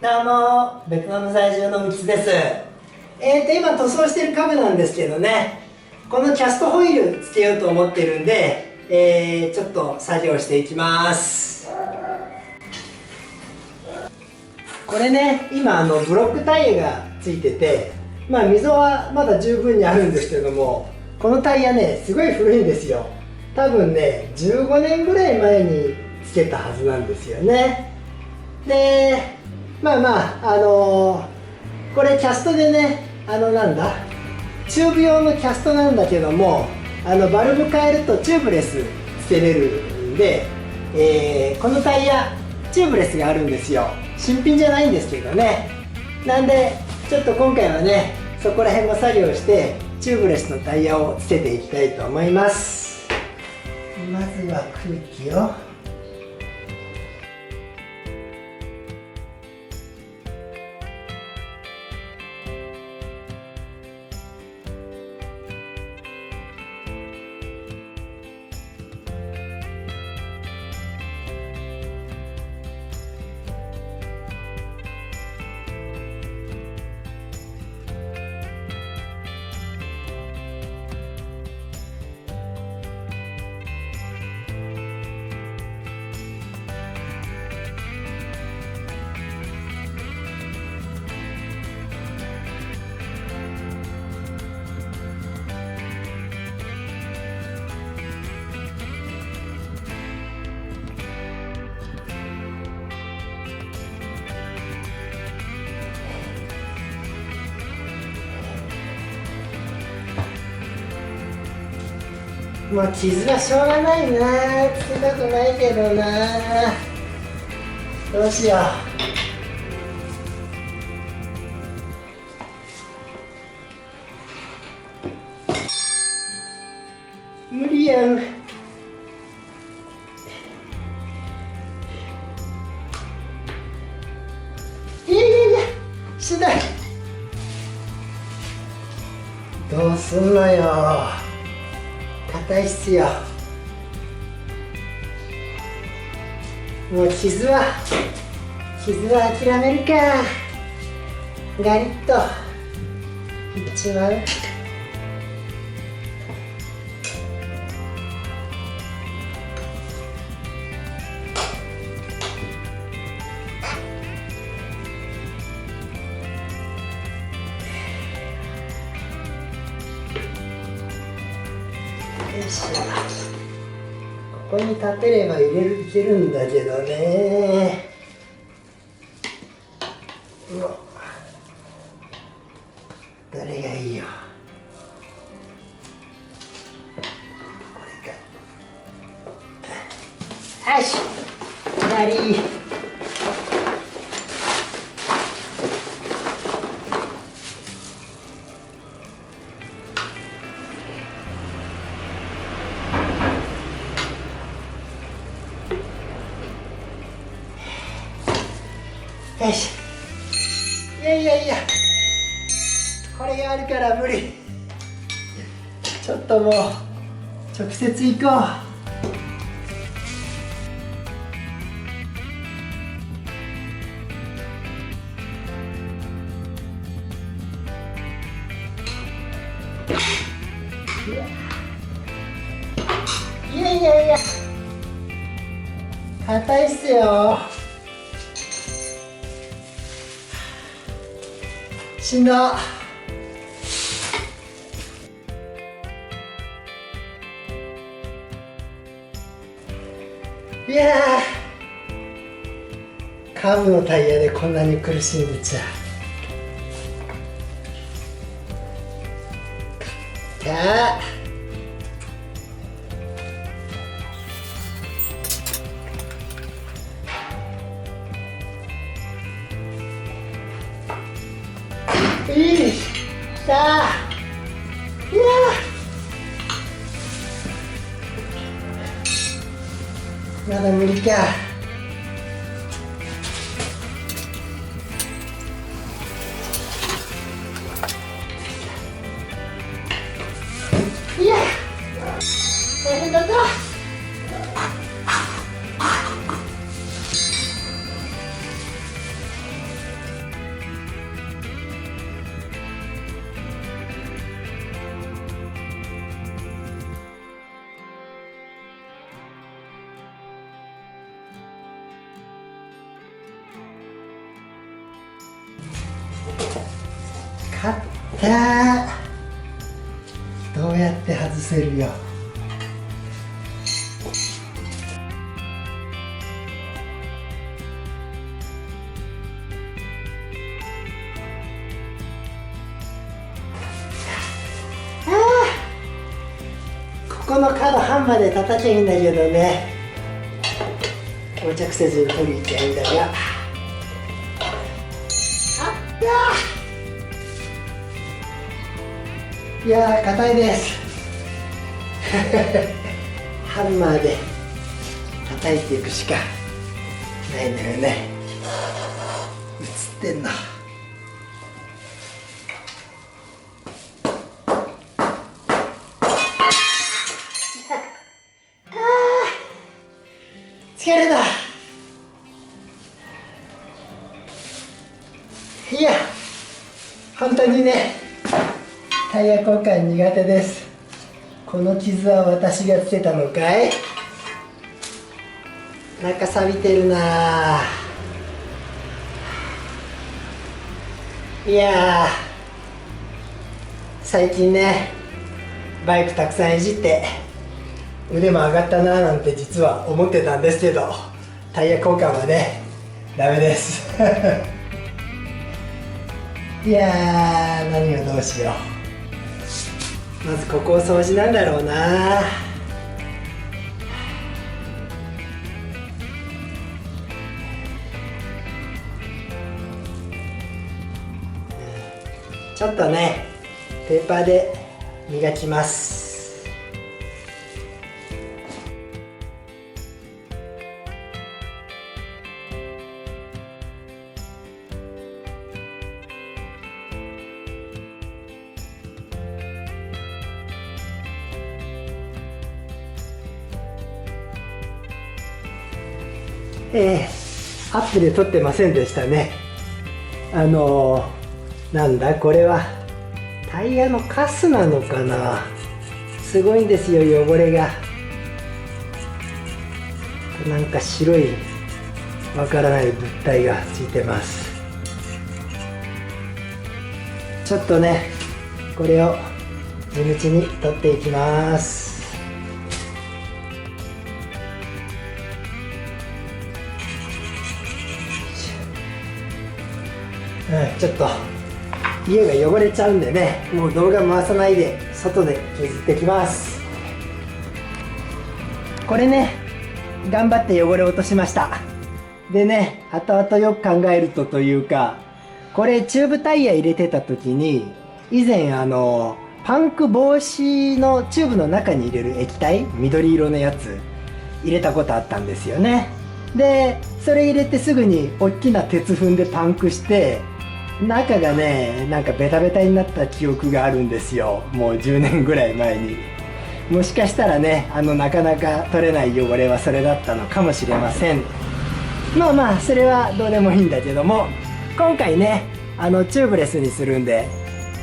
どうも、ベトナム在住のみつです。今塗装してる家具なんですけどね、このキャストホイールつけようと思ってるんで、ちょっと作業していきます。これね、今ブロックタイヤがついてて、溝はまだ十分にあるんですけども、このタイヤね、すごい古いんですよ。多分ね、15年ぐらい前につけたはずなんですよね。で、これキャストでね、チューブ用のキャストなんだけども、バルブ変えるとチューブレスつけれるんで、このタイヤチューブレスがあるんですよ。新品じゃないんですけどね。なんでちょっと今回はね、そこら辺も作業してチューブレスのタイヤをつけていきたいと思います。まずは空気をもう傷はしょうがないな、つけたくないけどな。どうしよう。無理やん。いやいやいや、しない。どうすんのよ。硬いっすよ。もう傷は諦めるか。ガリッといっちまう。よいしょ。ここに立てればいけるんだけどね。うわ、どれがいいよ。これか。よし、左。よし。いやいやいや、これがあるから無理。ちょっともう直接行こう。いやいやいや、硬いっすよ。しんど。いやー、カーブのタイヤでこんなに苦しんでちゃう。いいさあ、いやまだ無理か。いや大変だった。カッターどうやって外せるよ。ここの角ハンマーで叩きゃいいんだけどね、横着せずに取りに行きゃいいんだが、あったー。いやー硬いですハンマーで叩いていくしかないんだよね。映ってんの。疲れた。いや本当にね、タイヤ交換苦手です。この傷は私がつけたのかい。なんか錆びてるな。いや最近ねバイクたくさんいじって腕も上がったなーなんて実は思ってたんですけど、タイヤ交換はねダメですいやー何をどうしよう。まずここを掃除なんだろうな。ちょっとねペーパーで磨きます。アップで撮ってませんでしたね。なんだこれはタイヤのカスなのかな。すごいんですよ汚れが。なんか白いわからない物体がついてます。ちょっとねこれを地道に取っていきます。ちょっと家が汚れちゃうんでね、もう動画回さないで外で削ってきます。これね頑張って汚れ落としました。でね後々よく考えるとというか、これチューブタイヤ入れてた時に以前パンク防止のチューブの中に入れる液体、緑色のやつ入れたことあったんですよね。でそれ入れてすぐに大きな鉄粉でパンクして中がねなんかベタベタになった記憶があるんですよ。もう10年ぐらい前に。もしかしたらねなかなか取れない汚れはそれだったのかもしれません。まあまあそれはどうでもいいんだけども、今回ねチューブレスにするんで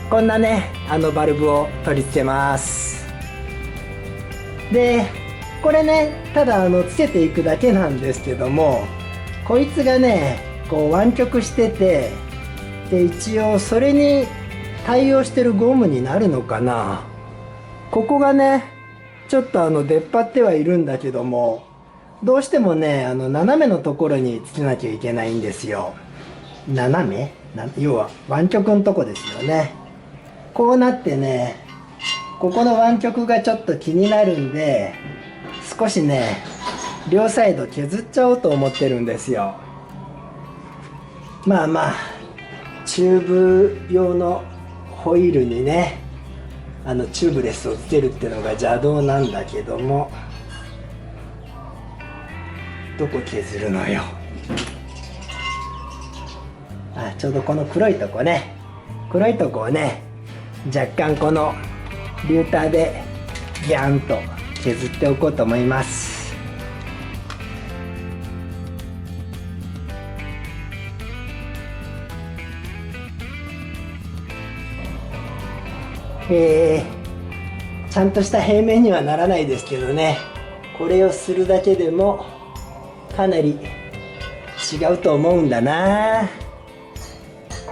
こんなねバルブを取り付けます。でこれねただつけていくだけなんですけども、こいつがねこう湾曲してて、で一応それに対応してるゴムになるのかな。ここがねちょっと出っ張ってはいるんだけども、どうしてもね斜めのところにつけなきゃいけないんですよ。斜め要は湾曲のとこですよね。こうなってねここの湾曲がちょっと気になるんで、少しね両サイド削っちゃおうと思ってるんですよ。まあまあチューブ用のホイールにねチューブレスをつけるっていうのが邪道なんだけども、どこ削るのよ。ちょうどこの黒いとこね、黒いとこをね若干このリューターでギャンと削っておこうと思います。ちゃんとした平面にはならないですけどね、これをするだけでもかなり違うと思うんだな。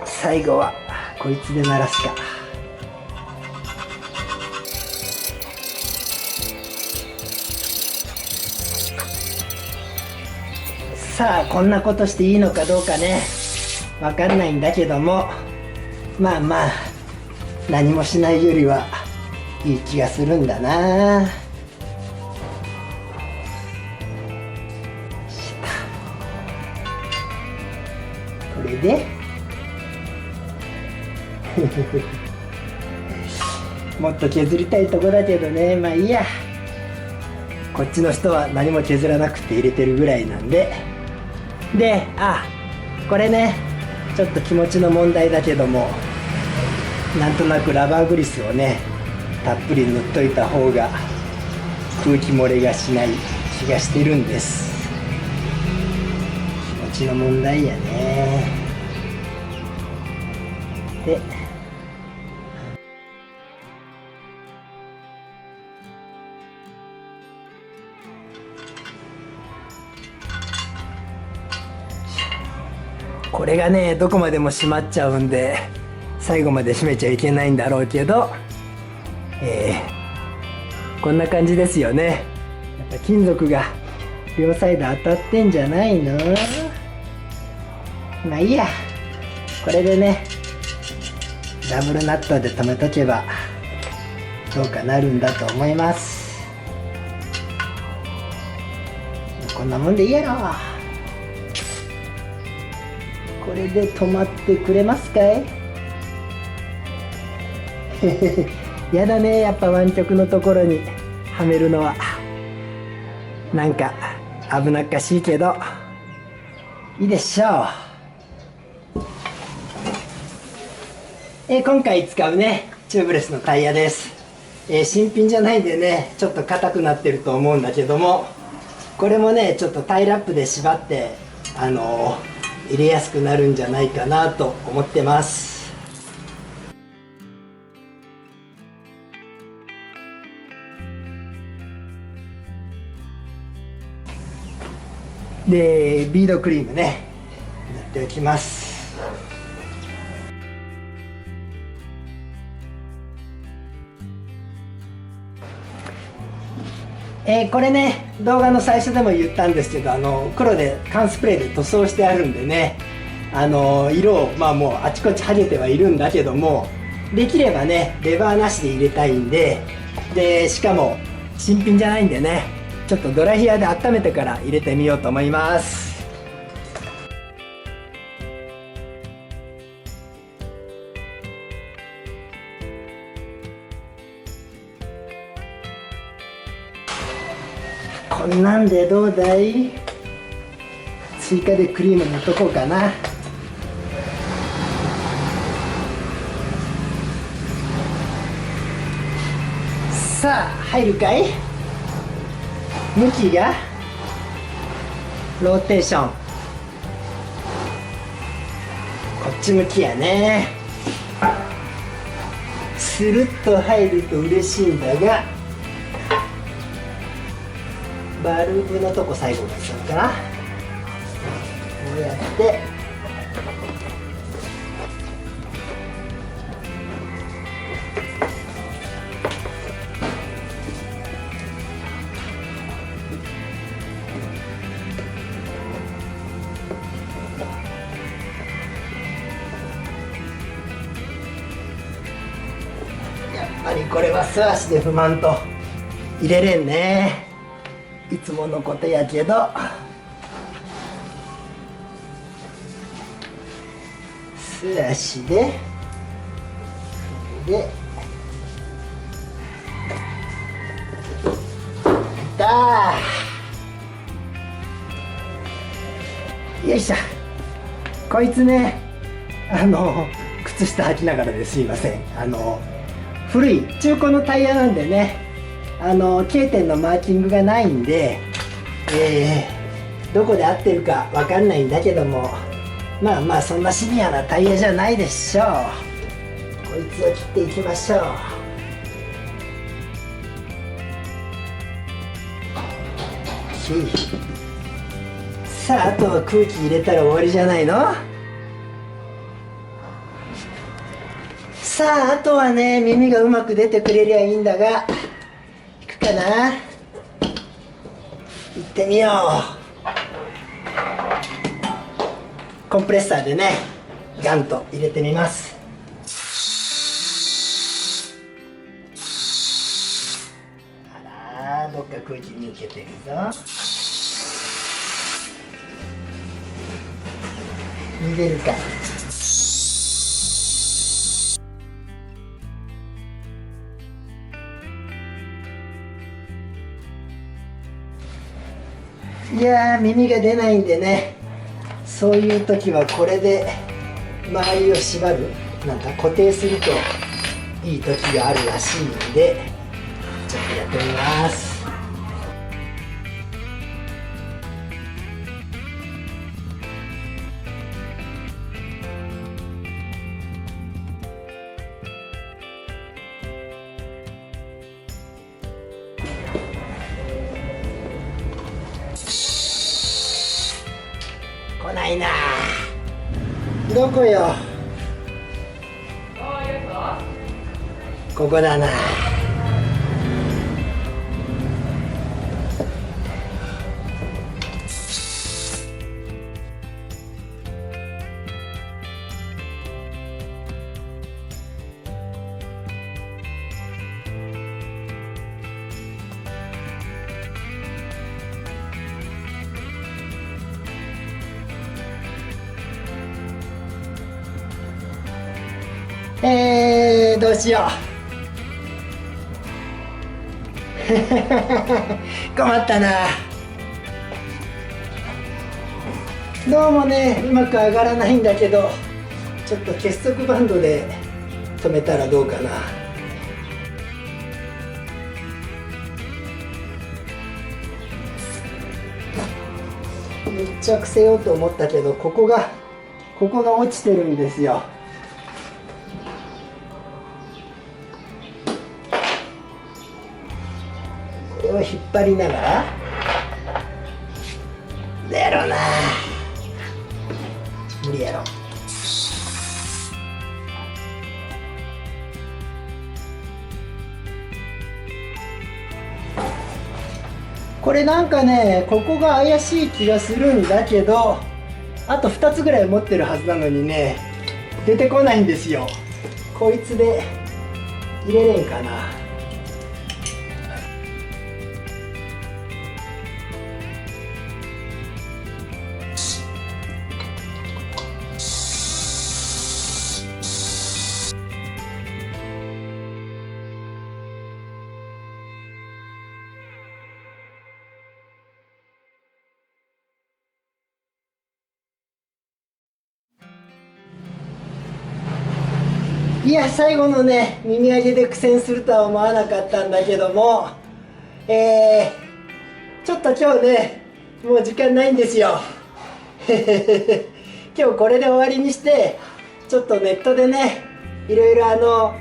さ最後はこいつで鳴らすか。さあこんなことしていいのかどうかねわかんないんだけども、まあまあ何もしないよりはいい気がするんだな。これでもっと削りたいとこだけどね、まあいいや。こっちの人は何も削らなくて入れてるぐらいなんで。で、これねちょっと気持ちの問題だけども、なんとなくラバーグリスをねたっぷり塗っといた方が空気漏れがしない気がしてるんです。気持ちの問題やね。でこれがねどこまでも閉まっちゃうんで最後まで閉めちゃいけないんだろうけど、こんな感じですよね。やっぱ金属が両サイド当たってんじゃないの。まあいいや、これでねダブルナットで留めとけばどうかなるんだと思います。こんなもんでいいやろ。これで止まってくれますかい？やだね、やっぱ湾曲のところにはめるのはなんか危なっかしいけどいいでしょう。今回使うねチューブレスのタイヤです。新品じゃないんでねちょっと硬くなってると思うんだけども、これもねちょっとタイラップで縛って入れやすくなるんじゃないかなと思ってます。でビードクリームね塗っておきます。これね動画の最初でも言ったんですけど黒で缶スプレーで塗装してあるんでね色をもうあちこち剥げてはいるんだけども、できればねレバーなしで入れたいんで、しかも新品じゃないんでねちょっとドライヒアで温めてから入れてみようと思います。こんなんでどうだい？追加でクリーム塗っとこうかな。さあ入るかい？向きがローテーションこっち向きやね。スルッと入ると嬉しいんだがバルブのとこ最後にするかな。こうやってやっぱりこれは素足で踏まんと入れれんね。いつものことやけど素足でよいしょ。こいつね靴下履きながらですいません。古い中古のタイヤなんでねK 点のマーキングがないんで、どこで合ってるかわかんないんだけども、まあまあそんなシビアなタイヤじゃないでしょう。こいつを切っていきましょう。さああとは空気入れたら終わりじゃないの。さあ、あとはね、耳がうまく出てくれりゃいいんだが、いくかな。行ってみよう。コンプレッサーでね、ガンと入れてみます。あら、どっか空気抜けてるぞ。逃げるか。いやー、耳が出ないんでね、そういう時はこれで周りを縛る、なんか固定するといい時があるらしいんで、ちょっとやってみます。来ないな。どこよ。ここだな。どうしよう。困ったな。どうもね、うまく上がらないんだけど、ちょっと結束バンドで止めたらどうかな。密着せようと思ったけど、ここが落ちてるんですよ。これを引っ張りながらやろうな。無理やろ。これなんかね、ここが怪しい気がするんだけど、あと2つぐらい持ってるはずなのにね、出てこないんですよ。こいつで入れれんかな。いや、最後のね、耳上げで苦戦するとは思わなかったんだけども、ちょっと今日ね、もう時間ないんですよ。今日これで終わりにして、ちょっとネットでね、いろいろ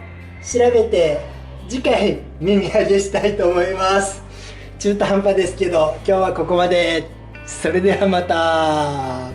調べて、次回耳上げしたいと思います。中途半端ですけど、今日はここまで。それではまた。